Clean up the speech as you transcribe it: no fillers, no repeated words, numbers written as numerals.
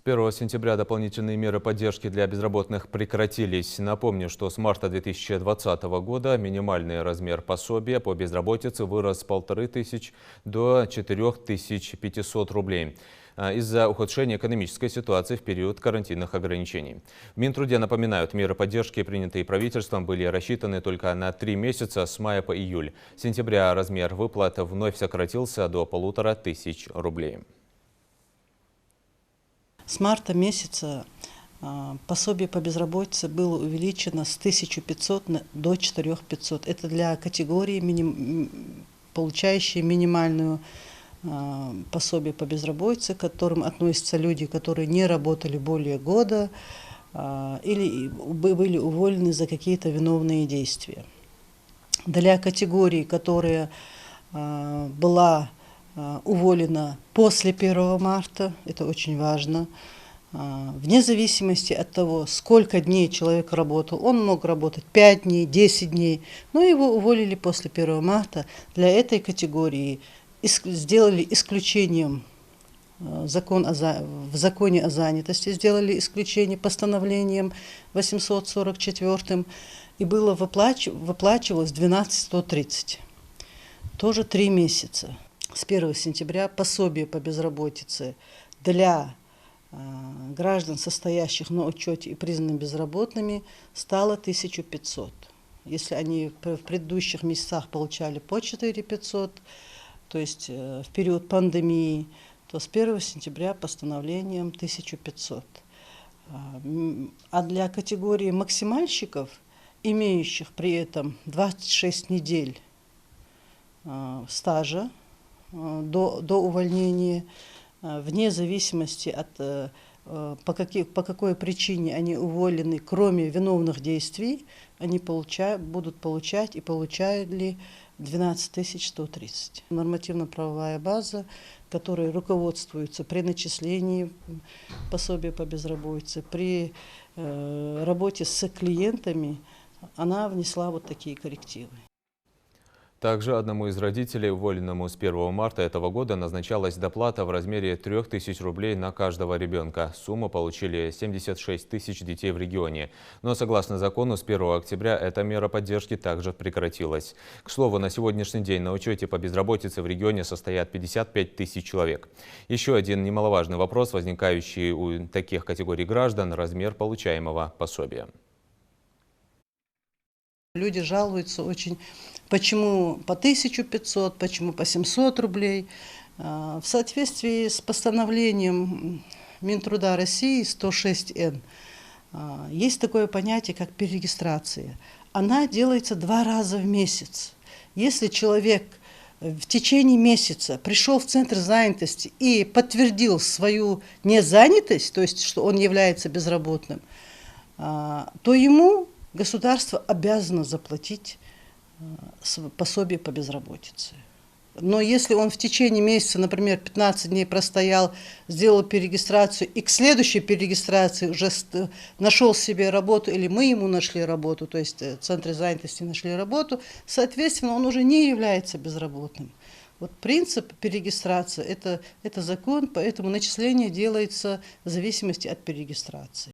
1 сентября дополнительные меры поддержки для безработных прекратились. Напомню, что с марта 2020 года минимальный размер пособия по безработице вырос с 1500 до 4500 рублей из-за ухудшения экономической ситуации в период карантинных ограничений. В Минтруде напоминают, меры поддержки, принятые правительством, были рассчитаны только на 3 месяца с мая по июль. С сентября размер выплат вновь сократился до 1500 рублей. С марта месяца пособие по безработице было увеличено с 1500 до 4500. Это для категории, получающей минимальную пособие по безработице, к которым относятся люди, которые не работали более года или были уволены за какие-то виновные действия. Для категории, которая была уволена после 1 марта, это очень важно, вне зависимости от того, сколько дней человек работал, он мог работать 5 дней, 10 дней, но его уволили после 1 марта. Для этой категории сделали исключением в законе о занятости, сделали исключение постановлением 844 и было выплачивалось 12130, тоже 3 месяца. С 1 сентября пособие по безработице для граждан, состоящих на учете и признанных безработными, стало 1500. Если они в предыдущих месяцах получали по 4500, то есть в период пандемии, то с 1 сентября постановлением 1500. А для категории максимальщиков, имеющих при этом 26 недель стажа, до увольнения, вне зависимости от по какой причине они уволены, кроме виновных действий, они будут получать и получали 12130. Нормативно-правовая база, которой руководствуется при начислении пособия по безработице, при работе с клиентами, она внесла вот такие коррективы. Также одному из родителей, уволенному с 1 марта этого года, назначалась доплата в размере 3000 рублей на каждого ребенка. Сумму получили 76 тысяч детей в регионе. Но согласно закону, с 1 октября эта мера поддержки также прекратилась. К слову, на сегодняшний день на учете по безработице в регионе состоят 55 тысяч человек. Еще один немаловажный вопрос, возникающий у таких категорий граждан – размер получаемого пособия. Люди жалуются очень, почему по 1500, почему по 700 рублей. В соответствии с постановлением Минтруда России 106Н есть такое понятие, как перерегистрация. Она делается 2 раза в месяц. Если человек в течение месяца пришел в центр занятости и подтвердил свою незанятость, то есть что он является безработным, то ему государство обязано заплатить пособие по безработице. Но если он в течение месяца, например, 15 дней простоял, сделал перерегистрацию и к следующей перерегистрации уже нашел себе работу, или мы ему нашли работу, то есть в центре занятости нашли работу, соответственно, он уже не является безработным. Вот принцип перерегистрации – это закон, поэтому начисление делается в зависимости от перерегистрации.